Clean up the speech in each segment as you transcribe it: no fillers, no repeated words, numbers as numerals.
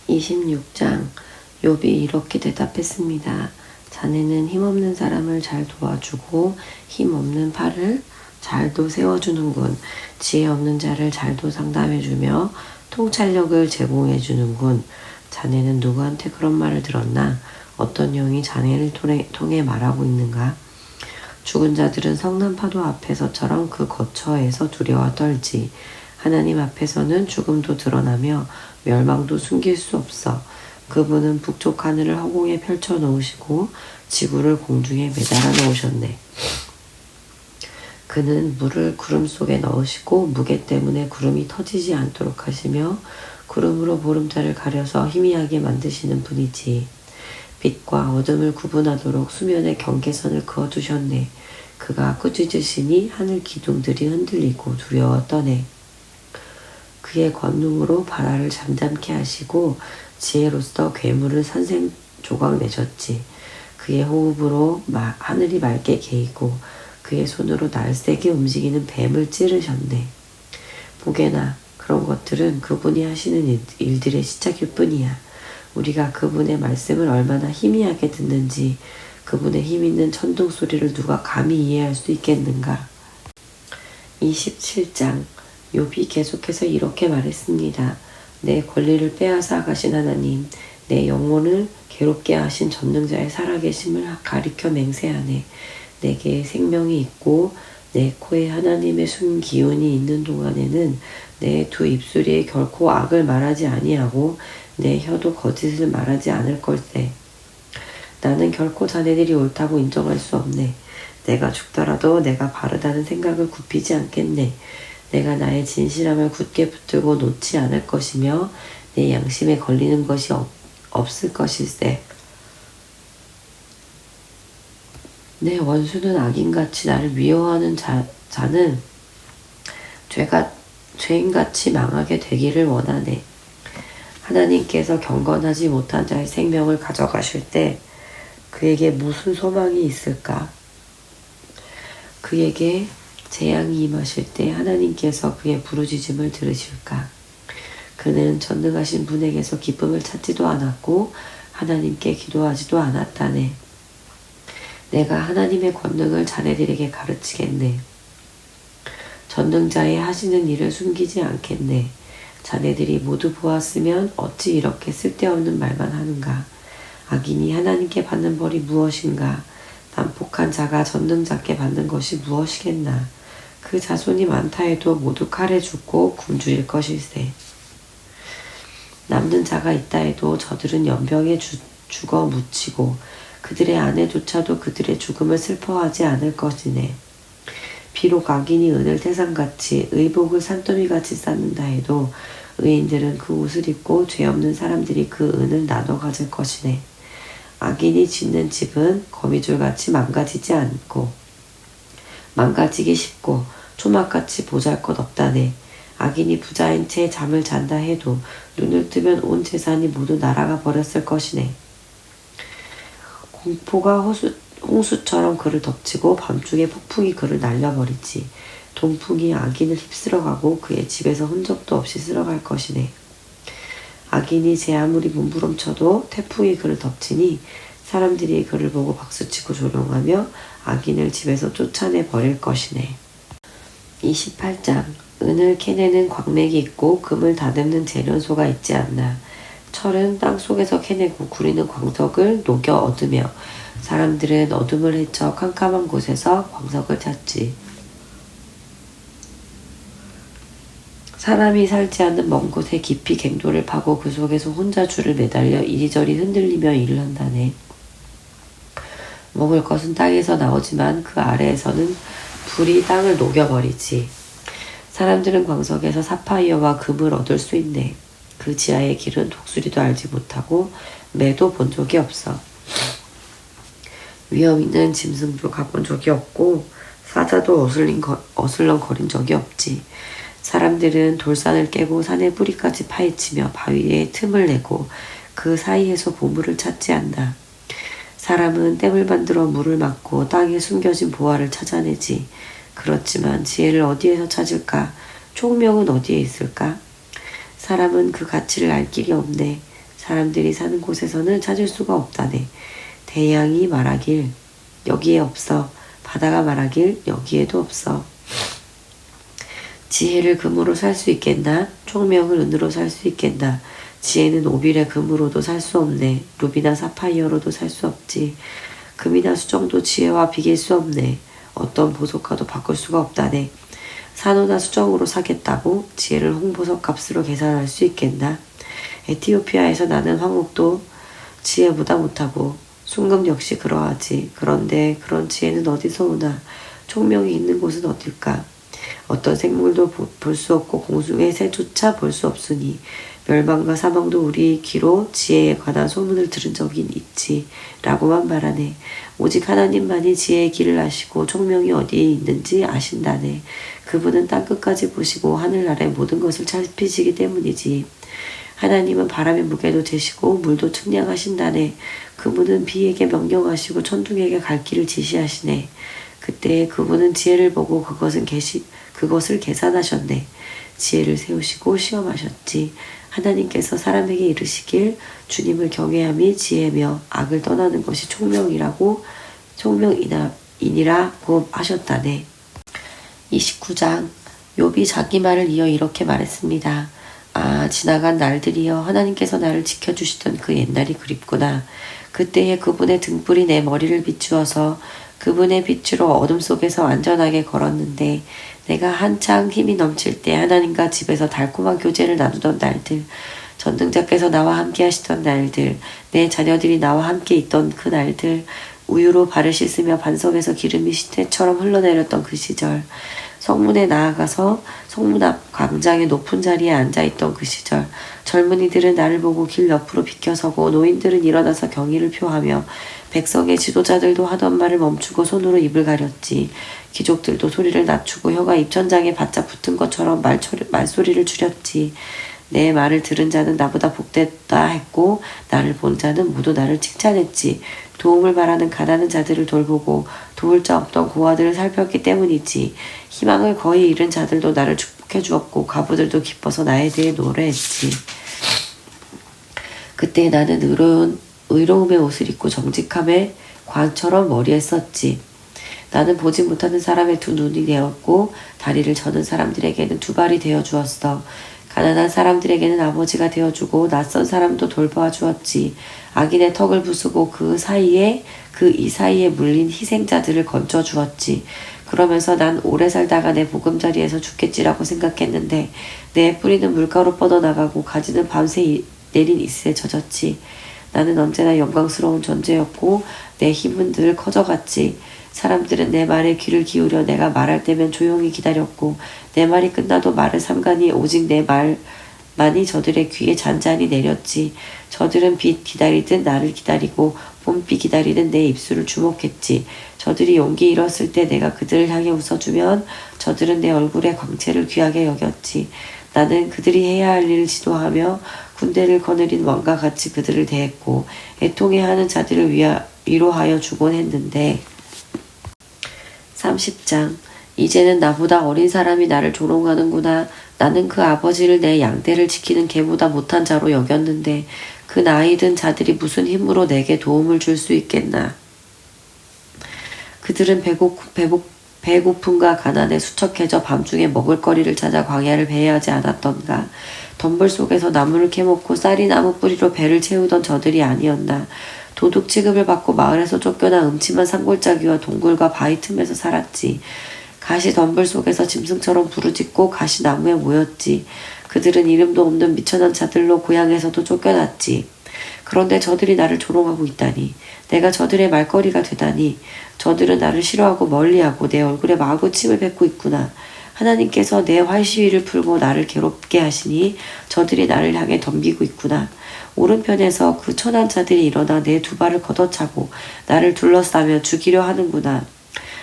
26장. 욥이 이렇게 대답했습니다. 자네는 힘없는 사람을 잘 도와주고 힘없는 팔을 잘도 세워주는군. 지혜 없는 자를 잘도 상담해주며 통찰력을 제공해주는군. 자네는 누구한테 그런 말을 들었나? 어떤 영이 자네를 통해 말하고 있는가? 죽은 자들은 성난 파도 앞에서처럼 그 거처에서 두려워 떨지. 하나님 앞에서는 죽음도 드러나며 멸망도 숨길 수 없어. 그분은 북쪽 하늘을 허공에 펼쳐 놓으시고 지구를 공중에 매달아 놓으셨네. 그는 물을 구름 속에 넣으시고 무게 때문에 구름이 터지지 않도록 하시며 구름으로 보름달을 가려서 희미하게 만드시는 분이지. 빛과 어둠을 구분하도록 수면에 경계선을 그어두셨네. 그가 꾸짖으시니 하늘 기둥들이 흔들리고 두려워 떠네. 그의 권능으로 바다를 잠잠케 하시고 지혜로서 괴물을 산생조각 내셨지. 그의 호흡으로 하늘이 맑게 개이고 그의 손으로 날쌔게 움직이는 뱀을 찌르셨네. 보게나 그런 것들은 그분이 하시는 일들의 시작일 뿐이야. 우리가 그분의 말씀을 얼마나 희미하게 듣는지 그분의 힘있는 천둥 소리를 누가 감히 이해할 수 있겠는가. 27장. 욥이 계속해서 이렇게 말했습니다. 내 권리를 빼앗아 가신 하나님, 내 영혼을 괴롭게 하신 전능자의 살아계심을 가리켜 맹세하네. 내게 생명이 있고 내 코에 하나님의 숨 기운이 있는 동안에는 내 두 입술이 결코 악을 말하지 아니하고 내 혀도 거짓을 말하지 않을 걸세. 나는 결코 자네들이 옳다고 인정할 수 없네. 내가 죽더라도 내가 바르다는 생각을 굽히지 않겠네. 내가 나의 진실함을 굳게 붙들고 놓지 않을 것이며 내 양심에 걸리는 것이 없을 것일세. 내 원수는 악인같이 나를 미워하는 자는 죄인같이 망하게 되기를 원하네. 하나님께서 경건하지 못한 자의 생명을 가져가실 때 그에게 무슨 소망이 있을까? 그에게 재앙이 임하실 때 하나님께서 그의 부르짖음을 들으실까? 그는 전능하신 분에게서 기쁨을 찾지도 않았고 하나님께 기도하지도 않았다네. 내가 하나님의 권능을 자네들에게 가르치겠네. 전능자의 하시는 일을 숨기지 않겠네. 자네들이 모두 보았으면 어찌 이렇게 쓸데없는 말만 하는가. 악인이 하나님께 받는 벌이 무엇인가. 난폭한 자가 전능자께 받는 것이 무엇이겠나. 그 자손이 많다 해도 모두 칼에 죽고 굶주릴 것일세. 남는 자가 있다 해도 저들은 연병에 죽어 묻히고 그들의 아내조차도 그들의 죽음을 슬퍼하지 않을 것이네. 비록 악인이 은을 태산같이 의복을 산더미같이 쌓는다 해도 의인들은 그 옷을 입고 죄 없는 사람들이 그 은을 나눠 가질 것이네. 악인이 짓는 집은 거미줄같이 망가지기 쉽고 초막같이 보잘것없다네. 악인이 부자인 채 잠을 잔다 해도 눈을 뜨면 온 재산이 모두 날아가 버렸을 것이네. 공포가 홍수처럼 그를 덮치고 밤중에 폭풍이 그를 날려버리지. 동풍이 악인을 휩쓸어가고 그의 집에서 흔적도 없이 쓸어갈 것이네. 악인이 제 아무리 몸부림쳐도 태풍이 그를 덮치니 사람들이 그를 보고 박수치고 조롱하며 악인을 집에서 쫓아내 버릴 것이네. 28장. 은을 캐내는 광맥이 있고 금을 다듬는 재련소가 있지 않나. 철은 땅속에서 캐내고 구리는 광석을 녹여 얻으며 사람들은 어둠을 헤쳐 캄캄한 곳에서 광석을 찾지. 사람이 살지 않는 먼 곳에 깊이 갱도를 파고 그 속에서 혼자 줄을 매달려 이리저리 흔들리며 일을 한다네. 먹을 것은 땅에서 나오지만 그 아래에서는 불이 땅을 녹여버리지. 사람들은 광석에서 사파이어와 금을 얻을 수 있네. 그 지하의 길은 독수리도 알지 못하고 매도 본 적이 없어. 위험 있는 짐승도 가본 적이 없고 사자도 어슬렁거린 적이 없지. 사람들은 돌산을 깨고 산의 뿌리까지 파헤치며 바위에 틈을 내고 그 사이에서 보물을 찾지 않나. 사람은 댐을 만들어 물을 막고 땅에 숨겨진 보화를 찾아내지. 그렇지만 지혜를 어디에서 찾을까? 총명은 어디에 있을까? 사람은 그 가치를 알 길이 없네. 사람들이 사는 곳에서는 찾을 수가 없다네. 대양이 말하길 여기에 없어. 바다가 말하길 여기에도 없어. 지혜를 금으로 살 수 있겠나? 총명을 은으로 살 수 있겠나? 지혜는 오빌의 금으로도 살 수 없네. 루비나 사파이어로도 살 수 없지. 금이나 수정도 지혜와 비길 수 없네. 어떤 보석과도 바꿀 수가 없다네. 산호나 수정으로 사겠다고 지혜를 홍보석 값으로 계산할 수 있겠나? 에티오피아에서 나는 황옥도 지혜보다 못하고 순금 역시 그러하지. 그런데 그런 지혜는 어디서 오나? 총명이 있는 곳은 어딜까? 어떤 생물도 볼 수 없고 공중의 새조차 볼 수 없으니 멸망과 사망도 우리 귀로 지혜에 관한 소문을 들은 적이 있지 라고만 말하네. 오직 하나님만이 지혜의 길을 아시고 총명이 어디에 있는지 아신다네. 그분은 땅끝까지 보시고 하늘나라의 모든 것을 살피시기 때문이지. 하나님은 바람의 무게도 재시고 물도 측량하신다네. 그분은 비에게 명령하시고 천둥에게 갈 길을 지시하시네. 그때 그분은 지혜를 보고 그것을 계산하셨네. 지혜를 세우시고 시험하셨지. 하나님께서 사람에게 이르시길 주님을 경외함이 지혜며 악을 떠나는 것이 총명이니라고 하셨다네. 29장 욥이 자기 말을 이어 이렇게 말했습니다. 아, 지나간 날들이여 하나님께서 나를 지켜주시던 그 옛날이 그립구나. 그때에 그분의 등불이 내 머리를 비추어서 그분의 빛으로 어둠 속에서 안전하게 걸었는데 내가 한창 힘이 넘칠 때 하나님과 집에서 달콤한 교제를 나누던 날들, 전등자께서 나와 함께 하시던 날들, 내 자녀들이 나와 함께 있던 그 날들, 우유로 발을 씻으며 반석에서 기름이 시태처럼 흘러내렸던 그 시절, 성문에 나아가서 성문 앞 광장의 높은 자리에 앉아있던 그 시절, 젊은이들은 나를 보고 길 옆으로 비켜서고 노인들은 일어나서 경의를 표하며 백성의 지도자들도 하던 말을 멈추고 손으로 입을 가렸지. 귀족들도 소리를 낮추고 혀가 입천장에 바짝 붙은 것처럼 말소리를 줄였지. 내 말을 들은 자는 나보다 복됐다 했고 나를 본 자는 모두 나를 칭찬했지. 도움을 바라는 가난한 자들을 돌보고 도울 자 없던 고아들을 살폈기 때문이지. 희망을 거의 잃은 자들도 나를 축복해 주었고 과부들도 기뻐서 나에 대해 노래했지. 그때 나는 의로움의 옷을 입고 정직함의 관처럼 머리에 썼지. 나는 보지 못하는 사람의 두 눈이 되었고 다리를 저는 사람들에게는 두 발이 되어 주었어. 가난한 사람들에게는 아버지가 되어주고 낯선 사람도 돌보아 주었지. 악인의 턱을 부수고 이 사이에 물린 희생자들을 건져 주었지. 그러면서 난 오래 살다가 내 보금자리에서 죽겠지라고 생각했는데 내 뿌리는 물가로 뻗어나가고 가지는 밤새 내린 이슬에 젖었지. 나는 언제나 영광스러운 존재였고 내 힘은 늘 커져갔지. 사람들은 내 말에 귀를 기울여 내가 말할 때면 조용히 기다렸고 내 말이 끝나도 말을 삼가니 오직 내 말만이 저들의 귀에 잔잔히 내렸지. 저들은 빛 기다리듯 나를 기다리고 봄비 기다리듯 내 입술을 주목했지. 저들이 용기 잃었을 때 내가 그들을 향해 웃어주면 저들은 내 얼굴의 광채를 귀하게 여겼지. 나는 그들이 해야 할 일을 지도하며 군대를 거느린 왕과 같이 그들을 대했고 애통해하는 자들을 위로하여 주곤 했는데 30장 이제는 나보다 어린 사람이 나를 조롱하는구나. 나는 그 아버지를 내 양떼를 지키는 개보다 못한 자로 여겼는데 그 나이 든 자들이 무슨 힘으로 내게 도움을 줄 수 있겠나. 그들은 배고픔과 가난에 수척해져 밤중에 먹을거리를 찾아 광야를 배회하지 않았던가. 덤불 속에서 나무를 캐먹고 쌀이 나무 뿌리로 배를 채우던 저들이 아니었나. 도둑 취급을 받고 마을에서 쫓겨나 음침한 산골짜기와 동굴과 바위 틈에서 살았지. 가시 덤불 속에서 짐승처럼 부르짖고 가시나무에 모였지. 그들은 이름도 없는 미천한 자들로 고향에서도 쫓겨났지. 그런데 저들이 나를 조롱하고 있다니. 내가 저들의 말거리가 되다니. 저들은 나를 싫어하고 멀리하고 내 얼굴에 마구 침을 뱉고 있구나. 하나님께서 내 활시위를 풀고 나를 괴롭게 하시니 저들이 나를 향해 덤비고 있구나. 오른편에서 그 천한 자들이 일어나 내 두 발을 걷어차고 나를 둘러싸며 죽이려 하는구나.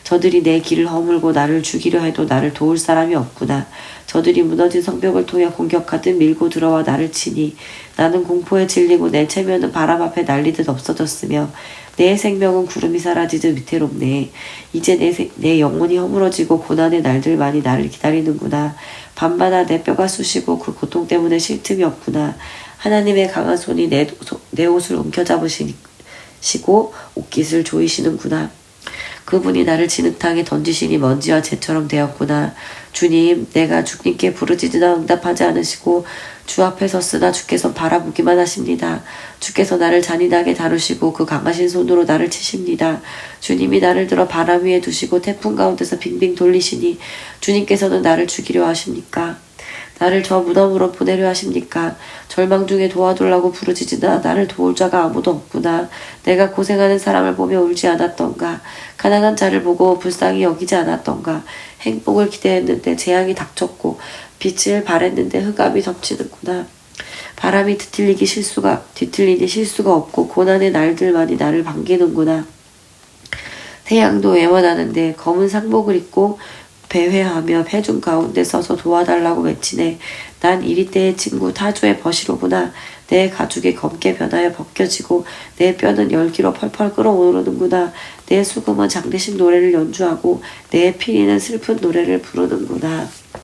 저들이 내 길을 허물고 나를 죽이려 해도 나를 도울 사람이 없구나. 저들이 무너진 성벽을 통해 공격하듯 밀고 들어와 나를 치니 나는 공포에 질리고 내 체면은 바람 앞에 날리듯 없어졌으며 내 생명은 구름이 사라지듯 위태롭네. 이제 내 영혼이 허물어지고 고난의 날들만이 나를 기다리는구나. 밤마다 내 뼈가 쑤시고 그 고통 때문에 쉴 틈이 없구나. 하나님의 강한 손이 내 옷을 움켜잡으시고 옷깃을 조이시는구나. 그분이 나를 진흙탕에 던지시니 먼지와 재처럼 되었구나. 주님, 내가 주님께 부르짖으나 응답하지 않으시고 주 앞에 섰으나 주께서 바라보기만 하십니다. 주께서 나를 잔인하게 다루시고 그 강하신 손으로 나를 치십니다. 주님이 나를 들어 바람 위에 두시고 태풍 가운데서 빙빙 돌리시니 주님께서는 나를 죽이려 하십니까? 나를 저 무덤으로 보내려 하십니까? 절망 중에 도와달라고 부르짖으나 나를 도울 자가 아무도 없구나. 내가 고생하는 사람을 보며 울지 않았던가? 가난한 자를 보고 불쌍히 여기지 않았던가? 행복을 기대했는데 재앙이 닥쳤고 빛을 발했는데 흑암이 덮치는구나. 바람이 뒤틀리니 실수가 없고 고난의 날들만이 나를 반기는구나. 태양도 애원하는데 검은 상복을 입고 배회하며 회중 가운데 서서 도와달라고 외치네. 난 이리때의 친구 타조의 벗이로구나. 내 가죽이 검게 변하여 벗겨지고 내 뼈는 열기로 펄펄 끓어오르는구나. 내 수금은 장례식 노래를 연주하고 내 피리는 슬픈 노래를 부르는구나.